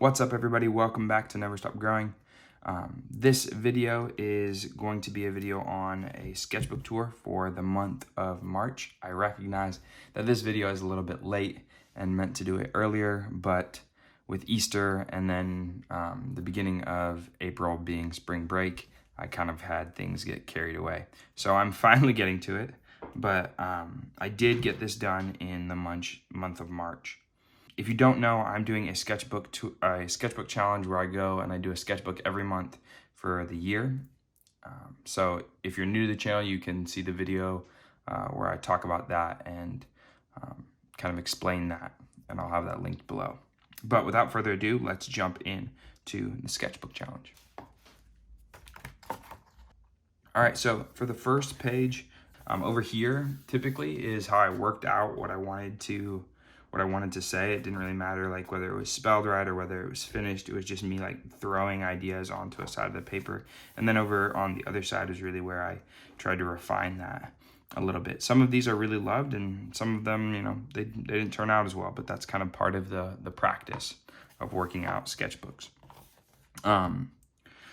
What's up, everybody? Welcome back to Never Stop Growing. This video is going to be a video on a sketchbook tour for the month of March. I recognize that this video is a little bit late and meant to do it earlier, but with Easter and then the beginning of April being spring break, I kind of had things get carried away. So I'm finally getting to it, but I did get this done in the month of March. If you don't know, I'm doing a sketchbook challenge where I go and I do a sketchbook every month for the year. So if you're new to the channel, you can see the video where I talk about that and kind of explain that, and I'll have that linked below. But without further ado, let's jump in to the sketchbook challenge. All right, so for the first page, over here typically is how I worked out what I wanted to say. It didn't really matter like whether it was spelled right or whether it was finished. It was just me like throwing ideas onto a side of the paper. And then over on the other side is really where I tried to refine that a little bit. Some of these are really loved, and some of them, you know, they didn't turn out as well, but that's kind of part of the practice of working out sketchbooks.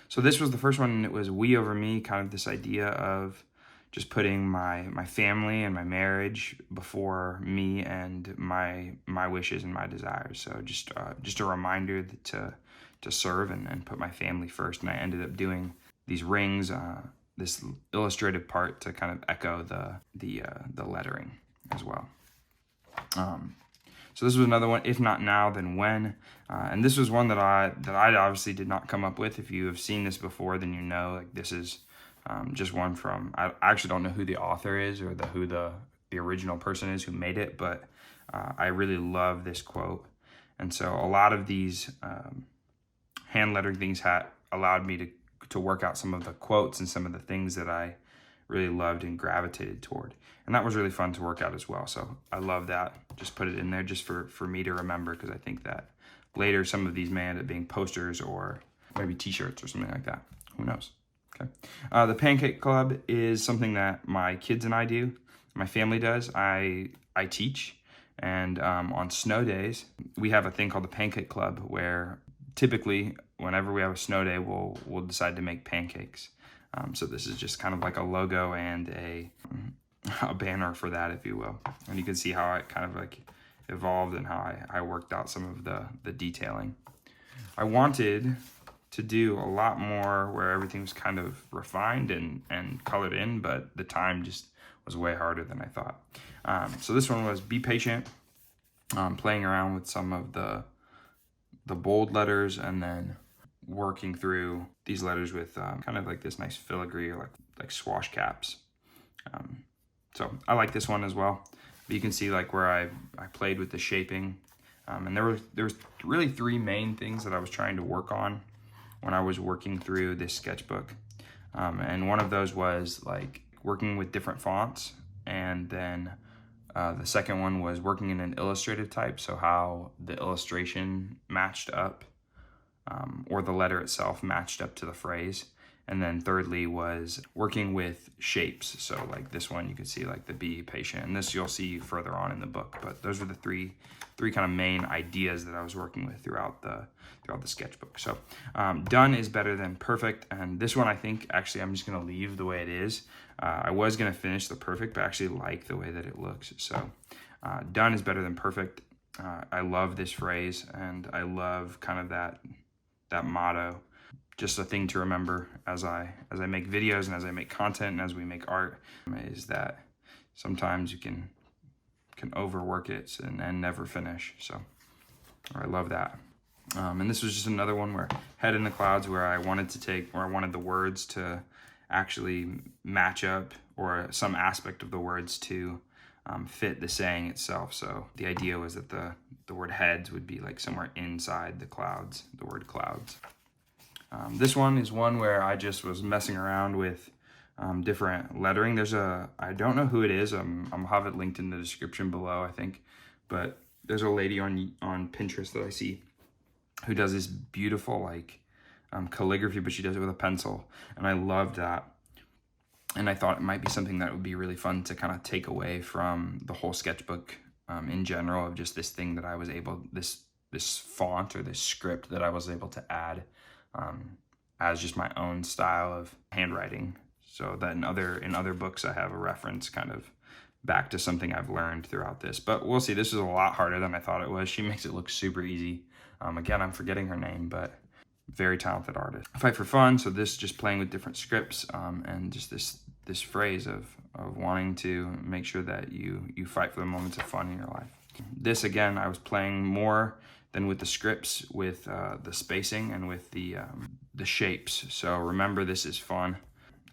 So this was the first one, and it was we over me, kind of this idea of just putting my family and my marriage before me and my wishes and my desires. So just a reminder to serve and put my family first. And I ended up doing these rings, this illustrative part to kind of echo the lettering as well. So this was another one, if not now, then when. And this was one that I obviously did not come up with. If you have seen this before, then you know like this is just one from, I actually don't know who the author is or who the original person is who made it, but I really love this quote. And so a lot of these hand lettering things allowed me to work out some of the quotes and some of the things that I really loved and gravitated toward. And that was really fun to work out as well. So I love that. Just put it in there just for me to remember, because I think that later some of these may end up being posters or maybe t-shirts or something like that. Who knows? Okay. The Pancake Club is something that my kids and I do. My family does. I teach, and on snow days, we have a thing called the Pancake Club, where typically whenever we have a snow day, we'll decide to make pancakes. So this is just kind of like a logo and a banner for that, if you will. And you can see how it kind of like evolved and how I worked out some of the detailing. I wanted to do a lot more where everything was kind of refined and colored in, but the time just was way harder than I thought. So this one was be patient, playing around with some of the bold letters, and then working through these letters with kind of like this nice filigree or like swash caps. So I like this one as well. But you can see like where I played with the shaping, and there was really three main things that I was trying to work on when I was working through this sketchbook. And one of those was like working with different fonts. And then the second one was working in an illustrative type. So how the illustration matched up, or the letter itself matched up to the phrase. And then thirdly was working with shapes. So like this one, you can see like the be patient, and this you'll see further on in the book. But those were the three kind of main ideas that I was working with throughout the sketchbook. So done is better than perfect. And this one, I think actually I'm just gonna leave the way it is. I was gonna finish the perfect, but I actually like the way that it looks. So done is better than perfect. I love this phrase, and I love kind of that motto. Just a thing to remember as I make videos and as I make content and as we make art, is that sometimes you can overwork it and never finish. So I love that. And this was just another one where head in the clouds, where I wanted the words to actually match up, or some aspect of the words to fit the saying itself. So the idea was that the word heads would be like somewhere inside the clouds, the word clouds. This one is one where I just was messing around with different lettering. I don't know who it is. I'll have it linked in the description below, I think. But there's a lady on Pinterest that I see who does this beautiful like calligraphy, but she does it with a pencil. And I loved that. And I thought it might be something that would be really fun to kind of take away from the whole sketchbook in general, of just this thing that I was able, this this font or this script that I was able to add as just my own style of handwriting, so that in other books I have a reference kind of back to something I've learned throughout this. But we'll see. This is a lot harder than I thought it was. She makes it look super easy. Again, I'm forgetting her name, but very talented artist. Fight for fun. So this just playing with different scripts and just this phrase of wanting to make sure that you fight for the moments of fun in your life. This, again, I was playing more than with the scripts, with the spacing and with the shapes. So remember, this is fun.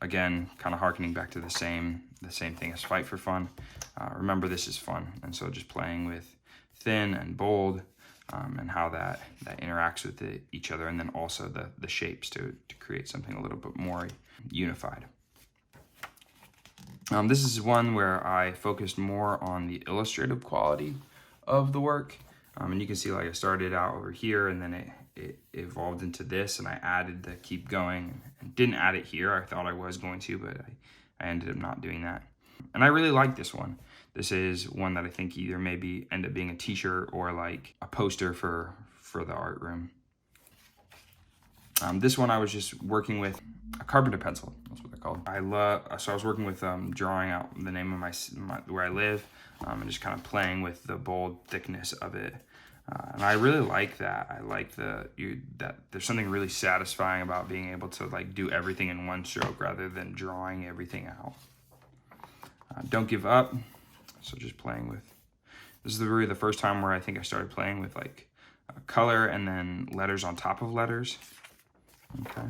Again, kind of harkening back to the same thing as fight for fun. Remember, this is fun. And so just playing with thin and bold and how that interacts with each other, and then also the shapes to create something a little bit more unified. This is one where I focused more on the illustrative quality of the work. And you can see, like, I started out over here, and then it evolved into this, and I added the keep going, and didn't add it here. I thought I was going to, but I ended up not doing that. And I really like this one. This is one that I think either maybe end up being a t-shirt or like a poster for the art room. This one I was just working with a carpenter pencil. That's what they're called. So I was working with drawing out the name of my where I live, and just kind of playing with the bold thickness of it. And I really like that. I like that there's something really satisfying about being able to like do everything in one stroke rather than drawing everything out. Don't give up. So just playing with, this is really the first time where I think I started playing with like color and then letters on top of letters. Okay.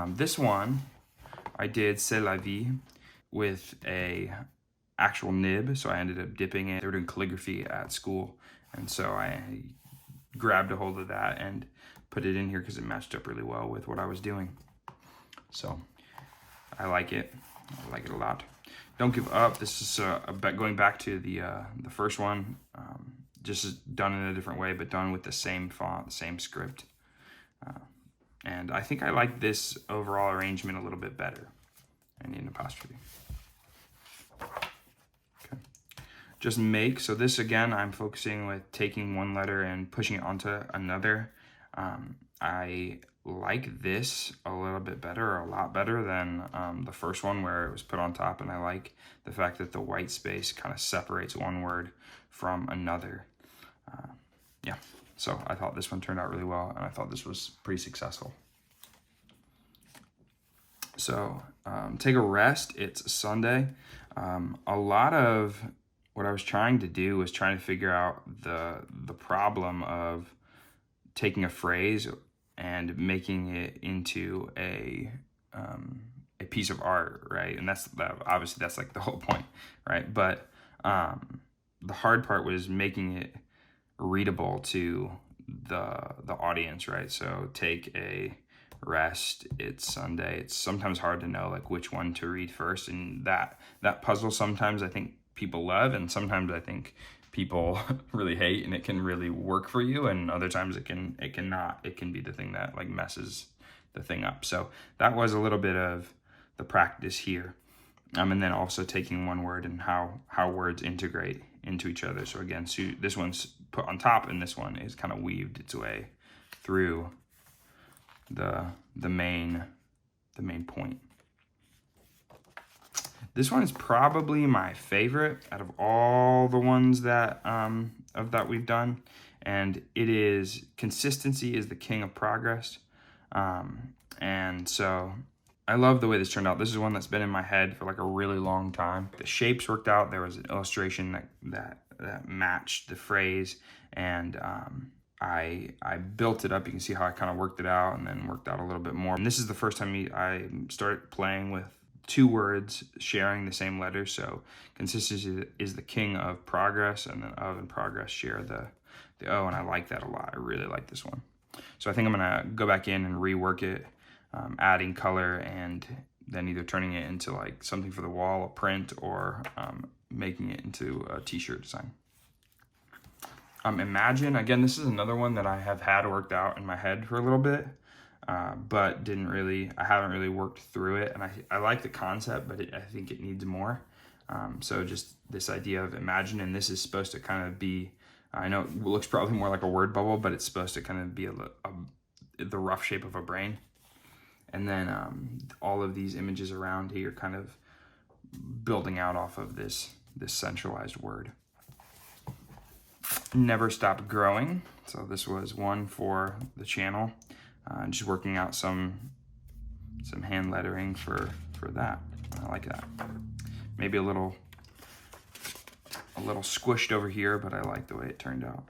This one, I did C'est la vie with a actual nib. So I ended up dipping it. They were doing calligraphy at school. And so I grabbed a hold of that and put it in here because it matched up really well with what I was doing. So I like it. I like it a lot. Don't give up. This is going back to the first one, just done in a different way, but done with the same font, the same script. And I think I like this overall arrangement a little bit better. I need an apostrophe. Okay. Just make. So this, again, I'm focusing with taking one letter and pushing it onto another. I like this a little bit better, or a lot better than the first one where it was put on top, and I like the fact that the white space kind of separates one word from another. Yeah, so I thought this one turned out really well, and I thought this was pretty successful. So take a rest. It's Sunday. A lot of what I was trying to do was trying to figure out the problem of taking a phrase and making it into a piece of art, right? And obviously that's like the whole point, right? But the hard part was making it readable to the audience, right? So take a rest. It's Sunday. It's sometimes hard to know like which one to read first, and that puzzle sometimes I think people love, and sometimes I think people really hate, and it can really work for you, and other times it can not. It can be the thing that like messes the thing up. So that was a little bit of the practice here, and then also taking one word and how words integrate into each other. So again, this one's put on top, and this one is kind of weaved its way through the main point. This one is probably my favorite out of all the ones that we've done, and it is consistency is the king of progress. And so I love the way this turned out. This is one that's been in my head for like a really long time. The shapes worked out. There was an illustration that matched the phrase, and I built it up. You can see how I kind of worked it out and then worked out a little bit more. And this is the first time I started playing with two words sharing the same letter. So consistency is the king of progress, and then of and progress share the O, and I like that a lot. I really like this one. So I think I'm gonna go back in and rework it, adding color, and then either turning it into like something for the wall, a print, or making it into a t-shirt design. Imagine, again, this is another one that I have had worked out in my head for a little bit, but I haven't really worked through it. And I like the concept, but I think it needs more. So just this idea of imagine, and this is supposed to kind of be I know it looks probably more like a word bubble, but it's supposed to kind of be the rough shape of a brain. And then all of these images around here kind of building out off of this centralized word. Never Stop Growing. So this was one for the channel. Just working out some hand lettering for that. I like that. Maybe a little squished over here, but I like the way it turned out.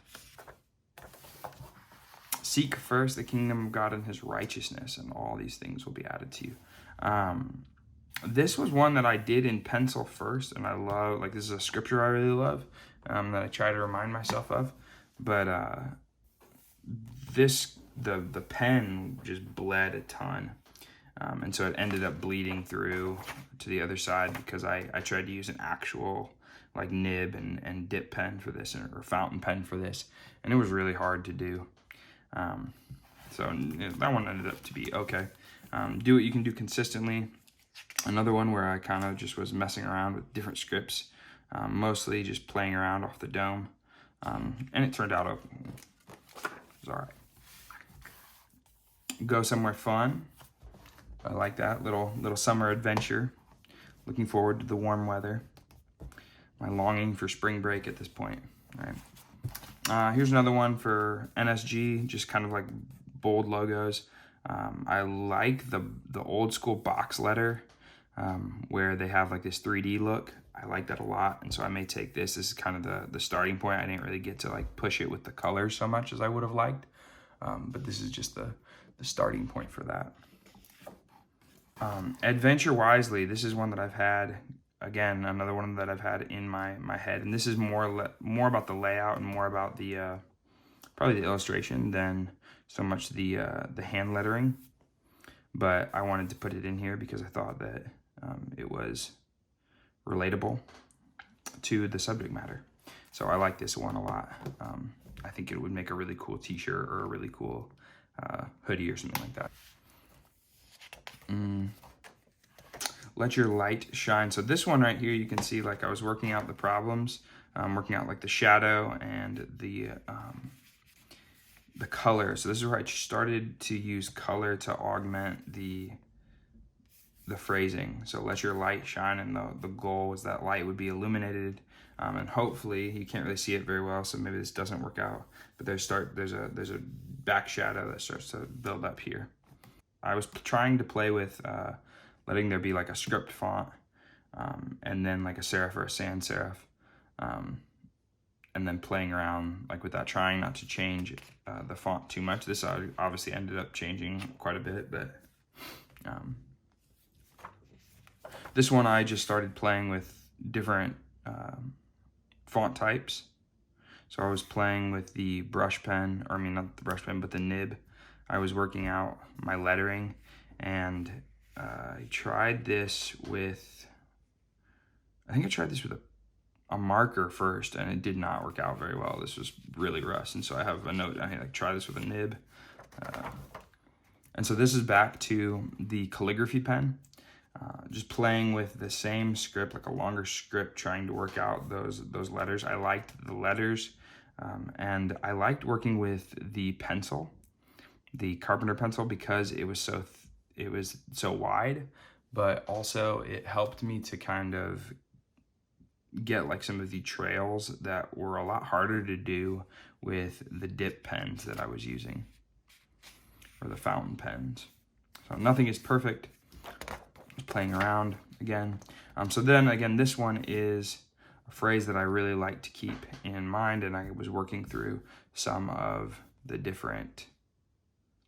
Seek first the kingdom of God and his righteousness, and all these things will be added to you. This was one that I did in pencil first, and I love, like, this is a scripture I really love, that I try to remind myself of. But the pen just bled a ton. And so it ended up bleeding through to the other side because I tried to use an actual like nib and dip pen for this, or fountain pen for this, and it was really hard to do. So that one ended up to be okay. Do what you can do consistently. Another one where I kind of just was messing around with different scripts, mostly just playing around off the dome, and it turned out it was all right. Go somewhere fun. I like that little summer adventure. Looking forward to the warm weather. My longing for spring break at this point. All right. Here's another one for NSG, just kind of like bold logos. I like the old school box letter where they have like this 3D look. I like that a lot, and so I may take this. This is kind of the starting point. I didn't really get to like push it with the colors so much as I would have liked, but this is just the starting point for that. Adventure Wisely. This is one that I've had, again, another one that I've had in my head, and this is more about the layout and more about the probably the illustration than so much the hand lettering. But I wanted to put it in here because I thought that it was relatable to the subject matter. So I like this one a lot. I think it would make a really cool t-shirt or a really cool hoodie or something like that. Let Your Light Shine. So this one right here, you can see like I was working out the problems, working out like the shadow and the color. So this is where I started to use color to augment the phrasing. So let your light shine, and the goal was that light would be illuminated, and hopefully you can't really see it very well, so maybe this doesn't work out, but there's a back shadow that starts to build up here. I was trying to play with letting there be like a script font, and then like a serif or a sans serif, and then playing around like with that, trying not to change the font too much. This obviously ended up changing quite a bit, but this one I just started playing with different font types. So I was playing with the brush pen, or I mean not the brush pen, but the nib. I was working out my lettering, and I tried this with, I think I tried this with a marker first, and it did not work out very well. This was really rough, and so I have a note down here, like try this with a nib. And so this is back to the calligraphy pen, just playing with the same script, like a longer script, trying to work out those letters. I liked the letters, and I liked working with the pencil, the carpenter pencil, because it was so wide, but also it helped me to kind of get like some of the trails that were a lot harder to do with the dip pens that I was using, or the fountain pens. So nothing is perfect. Just playing around again. So then again, this one is a phrase that I really like to keep in mind, and I was working through some of the different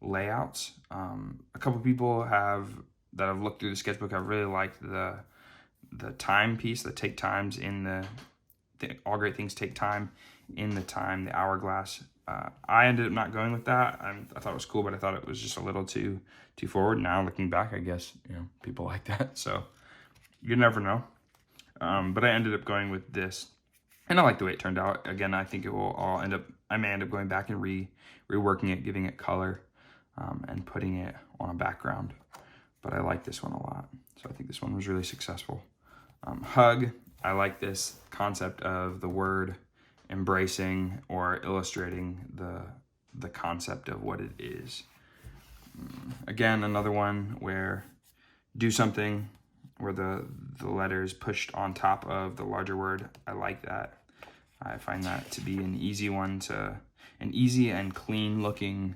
layouts. A couple people that have looked through the sketchbook have really liked the time piece, the take times in the all great things take time in the time, the hourglass. I ended up not going with that. I thought it was cool, but I thought it was just a little too forward. Now looking back, I guess people like that, so you never know. But I ended up going with this, and I like the way it turned out. Again, I think it will all I may end up going back and reworking it, giving it color, and putting it on a background. But I like this one a lot, so I think this one was really successful. Hug. I like this concept of the word embracing or illustrating the concept of what it is. Again, another one where do something where the letter is pushed on top of the larger word. I like that. I find that to be an easy and clean looking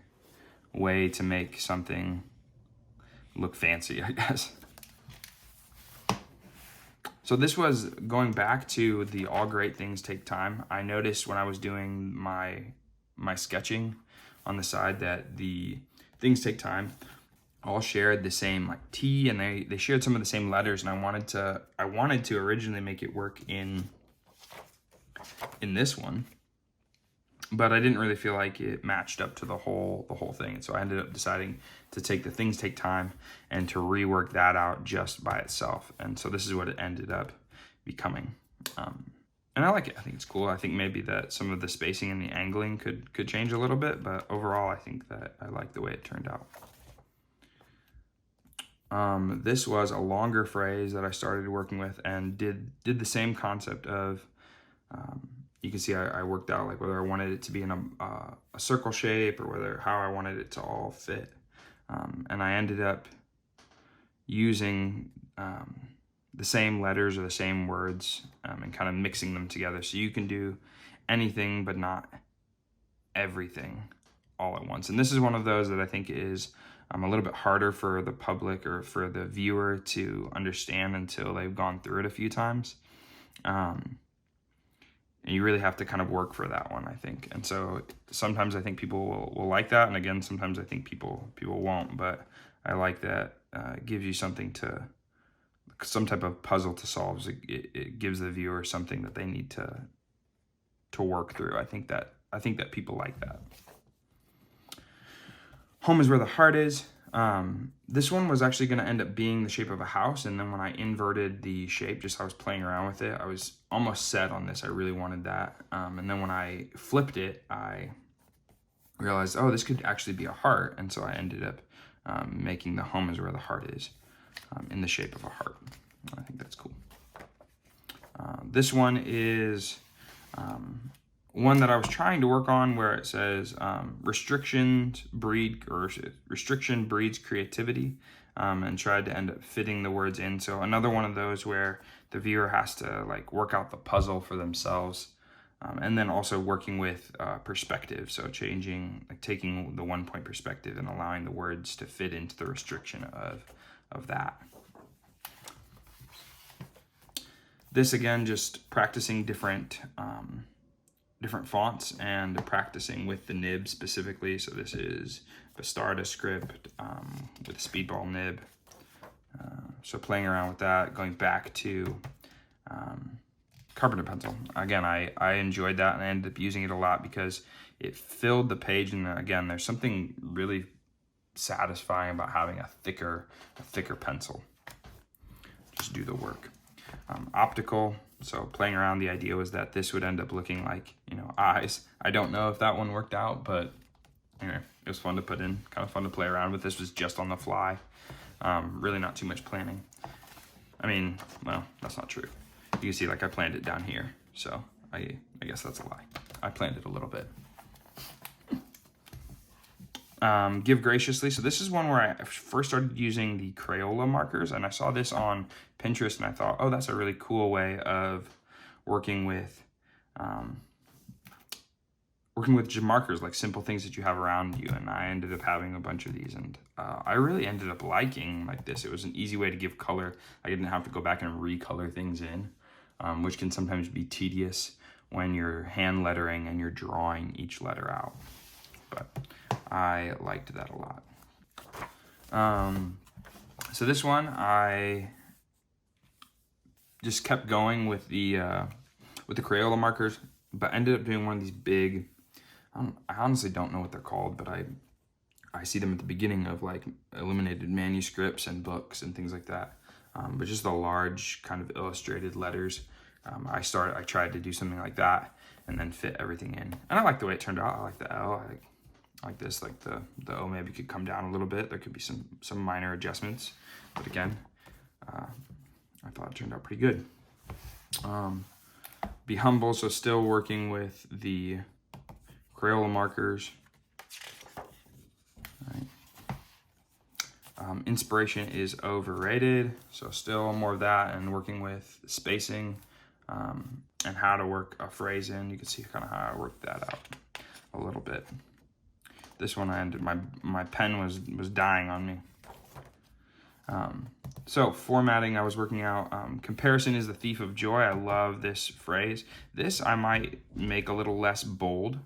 way to make something look fancy, I guess. So this was going back to the all great things take time. I noticed when I was doing my sketching on the side that the things take time all shared the same like T, and they shared some of the same letters, and I wanted to originally make it work in this one, but I didn't really feel like it matched up to the whole thing. And so I ended up deciding to take the things take time and to rework that out just by itself. And so this is what it ended up becoming. And I like it. I think it's cool. I think maybe that some of the spacing and the angling could change a little bit, but overall I think that I like the way it turned out. This was a longer phrase that I started working with and did the same concept of, you can see I worked out like whether I wanted it to be in a circle shape or how I wanted it to all fit. And I ended up using the same letters or the same words and kind of mixing them together. So you can do anything but not everything all at once. And this is one of those that I think is a little bit harder for the public or for the viewer to understand until they've gone through it a few times. And you really have to kind of work for that one, I think. And so sometimes I think people will like that. And again, sometimes I think people won't, but I like that it gives you some type of puzzle to solve. It gives the viewer something that they need to work through. I think that people like that. Home is where the heart is. This one was actually going to end up being the shape of a house, and then when I inverted the shape, just I was playing around with it, I was almost set on this. I really wanted that. And then when I flipped it, I realized, oh, this could actually be a heart, and so I ended up making the home is where the heart is in the shape of a heart. I think that's cool. This one is one that I was trying to work on where it says restriction breeds creativity, and tried to end up fitting the words in. So another one of those where the viewer has to like work out the puzzle for themselves, and then also working with perspective. So taking the 1 point perspective and allowing the words to fit into the restriction of that. This again, just practicing different fonts and practicing with the nib specifically. So this is Bastarda script with a speedball nib. So playing around with that, going back to carpenter pencil. Again, I enjoyed that and I ended up using it a lot because it filled the page. And again, there's something really satisfying about having a thicker pencil. Just do the work. Optical. So playing around, the idea was that this would end up looking like, eyes. I don't know if that one worked out, but anyway, it was fun to put in, kind of fun to play around with. This was just on the fly. Really not too much planning. I mean, well, that's not true. You can see like I planned it down here. So I guess that's a lie. I planned it a little bit. Give graciously. So this is one where I first started using the Crayola markers, and I saw this on Pinterest, and I thought, oh, that's a really cool way of working with markers, like simple things that you have around you. And I ended up having a bunch of these, and I really ended up liking like this. It was an easy way to give color. I didn't have to go back and recolor things in, which can sometimes be tedious when you're hand lettering and you're drawing each letter out. But I liked that a lot. So this one, I just kept going with the Crayola markers, but ended up doing one of these big, I honestly don't know what they're called, but I see them at the beginning of like illuminated manuscripts and books and things like that. But just the large kind of illustrated letters. I tried to do something like that and then fit everything in. And I like the way it turned out. I like the L. I like this, like the O maybe could come down a little bit. There could be some minor adjustments, but again, I thought it turned out pretty good. Be humble, so still working with the Crayola markers. Right. Inspiration is overrated, so still more of that, and working with spacing and how to work a phrase in. You can see kind of how I worked that out a little bit. This one I ended, my pen was dying on me. So formatting, I was working out. Comparison is the thief of joy. I love this phrase. This I might make a little less bold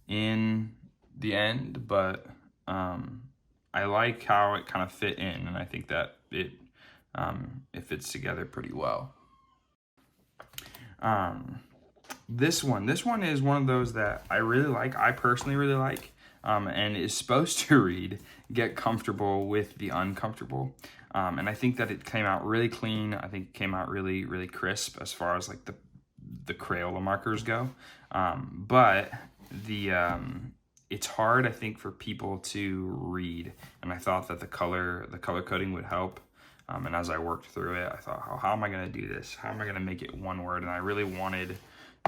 in the end, but I like how it kind of fit in, and I think that it fits together pretty well. This one is one of those that I really like. I personally really like, and is supposed to read, "Get comfortable with the uncomfortable." And I think that it came out really clean. I think it came out really, really crisp as far as like the Crayola markers go. But it's hard, I think, for people to read. And I thought that the color coding would help. And as I worked through it, I thought, how am I gonna do this? How am I gonna make it one word? And I really wanted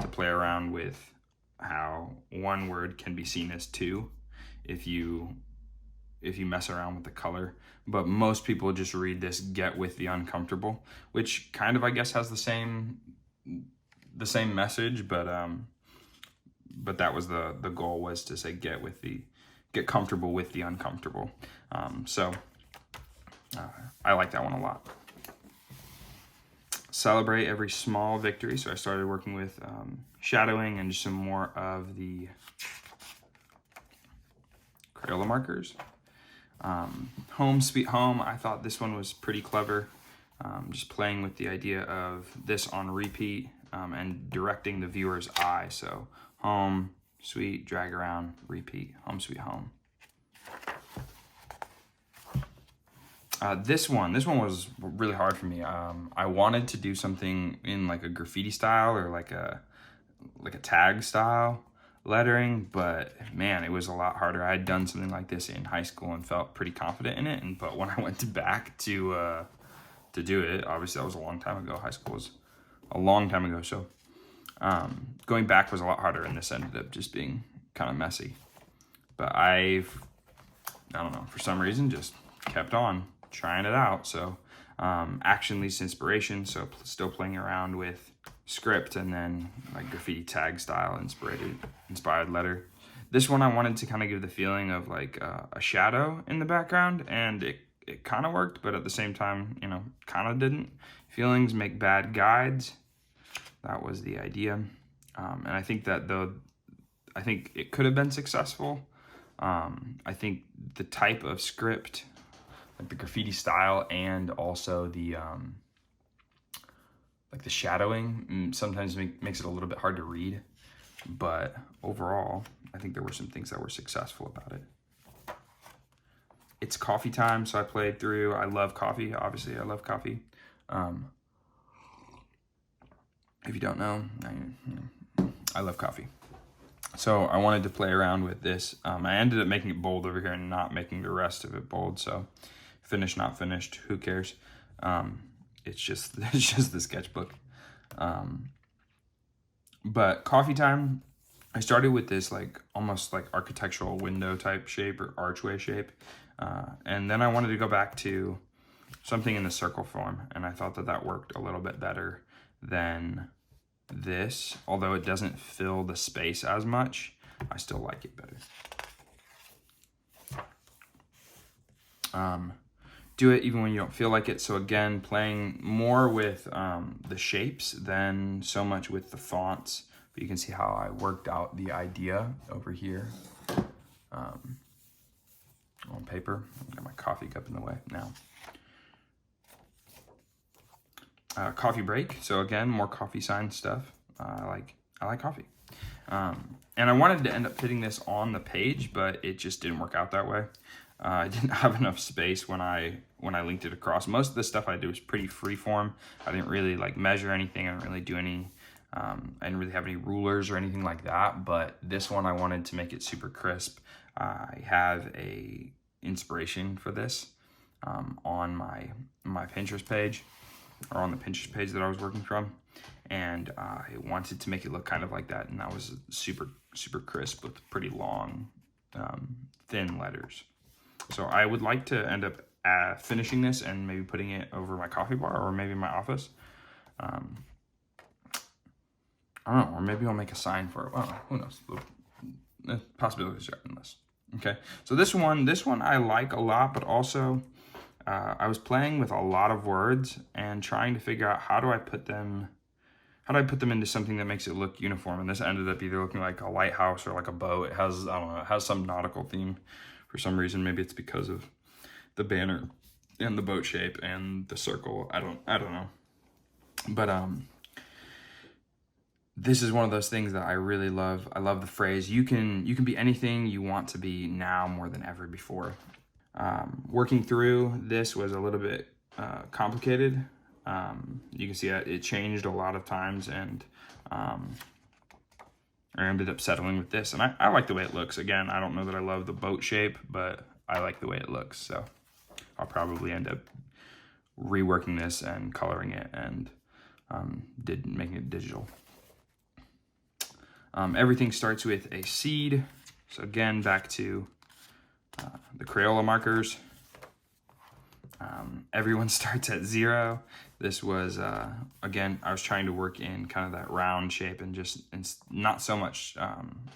to play around with how one word can be seen as two if you mess around with the color. But most people just read this "get with the uncomfortable," which kind of, I guess, has the same message, but that was the goal, was to say get comfortable with the uncomfortable. So I like that one a lot. Celebrate every small victory. So I started working with shadowing and just some more of the Crayola markers. Home Sweet Home, I thought this one was pretty clever. Just playing with the idea of this on repeat and directing the viewer's eye. So home, sweet, drag around, repeat, home, sweet home. This one was really hard for me. I wanted to do something in like a graffiti style or like a tag style lettering, but man, it was a lot harder. I had done something like this in high school and felt pretty confident in it, but when I went back to do it, obviously that was a long time ago. High school was a long time ago, so going back was a lot harder, and this ended up just being kind of messy. But I don't know, for some reason just kept on trying it out. So action leads to inspiration, so still playing around with script and then like graffiti tag style inspired letter. This one I wanted to kind of give the feeling of like a shadow in the background, and it kind of worked, but at the same time, kind of didn't. Feelings make bad guides. That was the idea. And I think that I think it could have been successful. I think the type of script, like the graffiti style, and also the like the shadowing sometimes makes it a little bit hard to read, but overall I think there were some things that were successful about it. It's coffee time, so I played through. I love coffee, obviously I love coffee. If you don't know, I love coffee. So I wanted to play around with this. I ended up making it bold over here and not making the rest of it bold, so finished, not finished, who cares? It's just the sketchbook. But coffee time, I started with this like almost like architectural window type shape or archway shape, and then I wanted to go back to something in the circle form, and I thought that worked a little bit better than this. Although it doesn't fill the space as much, I still like it better. Do it even when you don't feel like it. So again, playing more with the shapes than so much with the fonts. But you can see how I worked out the idea over here on paper. I've got my coffee cup in the way now. Coffee break. So again, more coffee sign stuff. I like coffee. And I wanted to end up fitting this on the page, but it just didn't work out that way. I didn't have enough space when I linked it across. Most of the stuff I do is pretty freeform. I didn't really like measure anything. I didn't really do any, I didn't really have any rulers or anything like that. But this one, I wanted to make it super crisp. I have a inspiration for this on my Pinterest page, or on the Pinterest page that I was working from. and I wanted to make it look kind of like that, and that was super crisp with pretty long, thin letters. So I would like to end up finishing this and maybe putting it over my coffee bar or maybe my office. I don't know, or maybe I'll make a sign for it. I don't know, who knows? The possibilities are endless. Okay, so this one I like a lot, but also I was playing with a lot of words and trying to figure out how do I put them into something that makes it look uniform. And this ended up either looking like a lighthouse or like a boat. It has, I don't know, it has some nautical theme for some reason. Maybe it's because of the banner and the boat shape and the circle. I don't know. But this is one of those things that I really love. I love the phrase, you can be anything you want to be now more than ever before. Working through this was a little bit complicated. You can see it changed a lot of times, and I ended up settling with this. And I like the way it looks. Again, I don't know that I love the boat shape, but I like the way it looks. So I'll probably end up reworking this and coloring it and making it digital. Everything starts with a seed. So again, back to the Crayola markers. Everyone starts at 0. This was, again, I was trying to work in kind of that round shape and not so much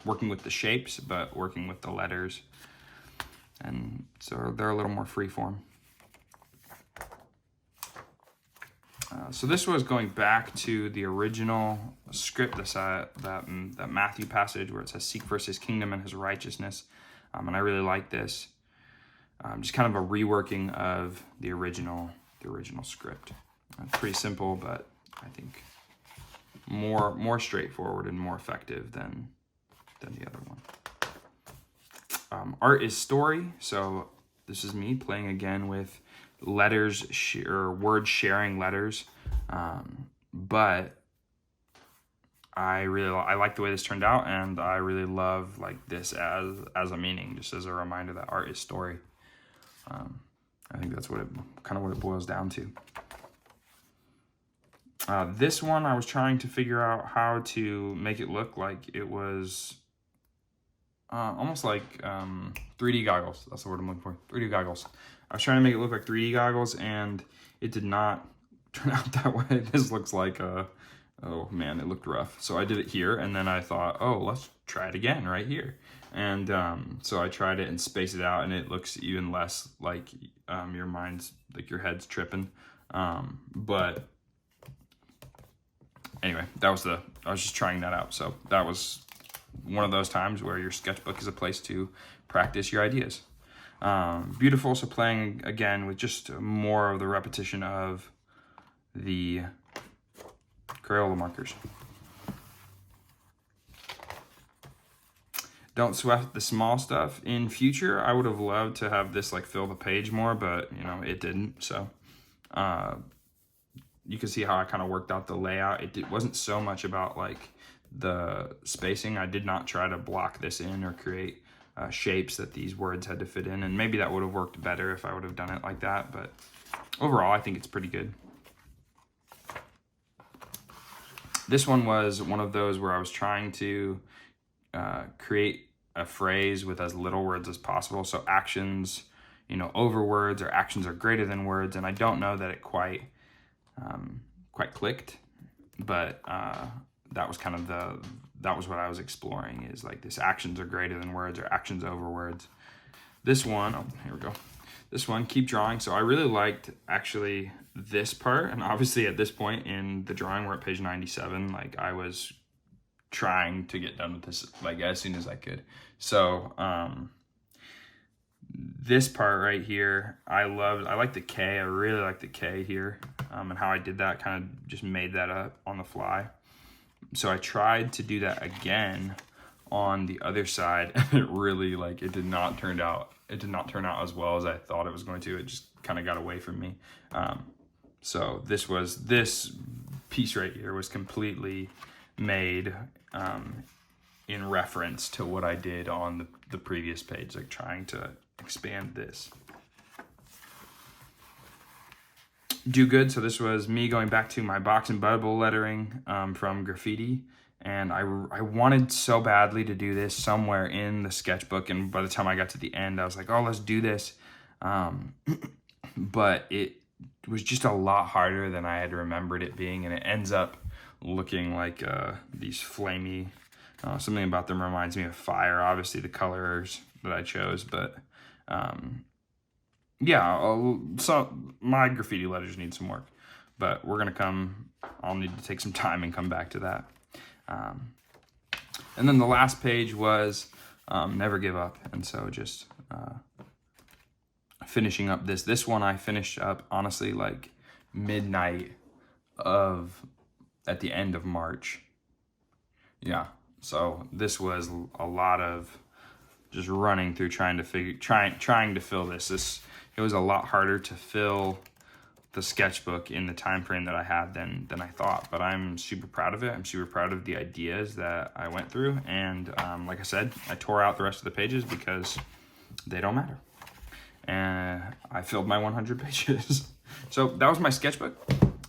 working with the shapes, but working with the letters. And so they're a little more freeform. So this was going back to the original script, that Matthew passage where it says, "Seek first his kingdom and his righteousness." And I really like this. Just kind of a reworking of the original script. Pretty simple, but I think more straightforward and more effective than the other one. Art is story. So this is me playing again with letters or word sharing letters, but I like the way this turned out, and I really love like this as a meaning, just as a reminder that art is story. I think that's what it boils down to. This one I was trying to figure out how to make it look like it was almost like 3D goggles. That's the word I'm looking for. 3D goggles. I was trying to make it look like 3D goggles, and it did not turn out that way. This looks like oh man, it looked rough. So I did it here, and then I thought, oh, let's try it again right here. And so I tried it and spaced it out, and it looks even less like your head's tripping. But anyway, I was just trying that out. So that was one of those times where your sketchbook is a place to practice your ideas. Beautiful. So playing again with just more of the repetition of the Crayola markers. Don't sweat the small stuff. In future, I would have loved to have this like fill the page more, but it didn't. So you can see how I kind of worked out the layout. It wasn't so much about like the spacing. I did not try to block this in or create shapes that these words had to fit in, and maybe that would have worked better if I would have done it like that, but overall I think it's pretty good. This one was one of those where I was trying to create a phrase with as little words as possible. So actions, over words, or actions are greater than words, and I don't know that it quite clicked, but that was kind of that was what I was exploring, is like this actions are greater than words or actions over words. This one, here we go. This one, keep drawing. So I really liked actually this part, and obviously at this point in the drawing, we're at page 97, like I was trying to get done with this like as soon as I could. So this part right here, I like the K. I really like the K here, and how I did that, kind of just made that up on the fly. So I tried to do that again on the other side, and it really it did not turn out as well as I thought it was going to. It just kind of got away from me. So this piece right here was completely made in reference to what I did on the previous page, like trying to expand this. do good. So this was me going back to my box and bubble lettering from graffiti. And I wanted so badly to do this somewhere in the sketchbook. And by the time I got to the end, I was like, oh, let's do this. But it was just a lot harder than I had remembered it being. And it ends up looking like these flamey, something about them reminds me of fire. Obviously the colors that I chose, but yeah, so my graffiti letters need some work, but I'll need to take some time and come back to that. And then the last page was Never Give Up. And so just finishing up this one I finished up, honestly, like midnight at the end of March. Yeah, so this was a lot of just running through trying to fill this. It was a lot harder to fill the sketchbook in the time frame that I had than I thought, but I'm super proud of it. I'm super proud of the ideas that I went through, and like I said, I tore out the rest of the pages because they don't matter. And I filled my 100 pages. So that was my sketchbook.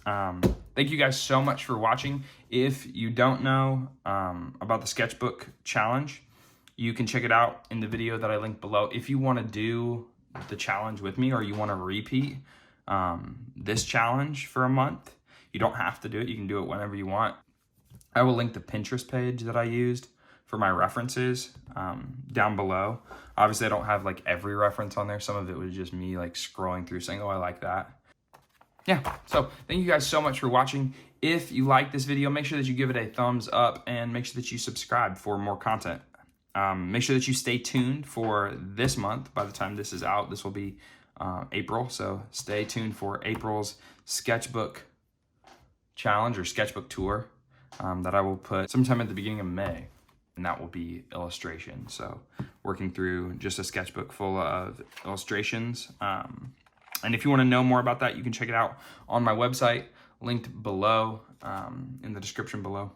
Thank you guys so much for watching. If you don't know about the sketchbook challenge, you can check it out in the video that I linked below. If you want to do the challenge with me, or you want to repeat this challenge for a month, you don't have to do it. You can do it whenever you want. I will link the Pinterest page that I used for my references down below. Obviously, I don't have like every reference on there. Some of it was just me like scrolling through saying, oh, I like that. Yeah, so thank you guys so much for watching. If you like this video, make sure that you give it a thumbs up and make sure that you subscribe for more content. Make sure that you stay tuned for this month. By the time this is out, this will be April. So stay tuned for April's sketchbook challenge or sketchbook tour that I will put sometime at the beginning of May. And that will be illustration. So working through just a sketchbook full of illustrations. And if you want to know more about that, you can check it out on my website, linked below in the description below.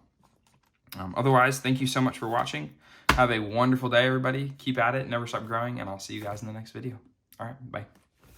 Otherwise, thank you so much for watching. Have a wonderful day, everybody. Keep at it. Never stop growing. And I'll see you guys in the next video. All right. Bye.